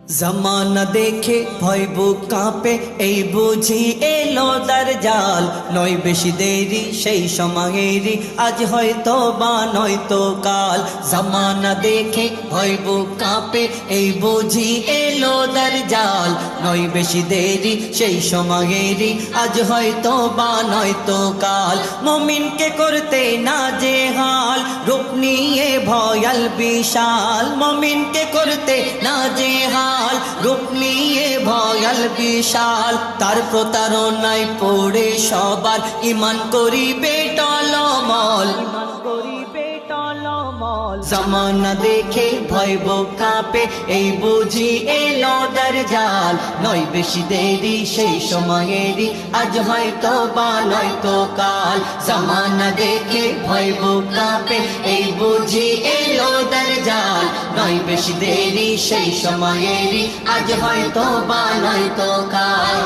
জামানা দেখে ভয় বুক কাঁপে, এই বুঝি এলো দাজ্জাল। নয় বেশি দেরি সেই সময়েরই, আজ হয়তো বা নয়তো কাল। জামানা দেখে ভয় বুক কাঁপে, এই বুঝি এলো দাজ্জাল। নয় বেশি দেরি সেই সময়েরই, আজ হয়তো বা নয়তো কাল। মুমিনকে করতে নাজেহাল, রূপ নিয়ে ভয়াল বিশাল। মুমিনকে করতে নাজেহাল, রূপ নিয়ে ভয়াল বিশাল। তার প্রতারণায় পড়ে সবার ঈমান করিবে টলমল। জামানা দেখে ভয় বুক কাঁপে, এই বুঝি এলো দাজ্জাল। নয় বেশি দেরি সেই সময়েরই, আজ হয়তো বা নয়তো কাল। জামানা দেখে ভয় বুক কাঁপে, এই বুঝি এলো দাজ্জাল। নয় বেশি দেরি সেই সময়েরই, আজ হয়তো বা নয়তো কাল।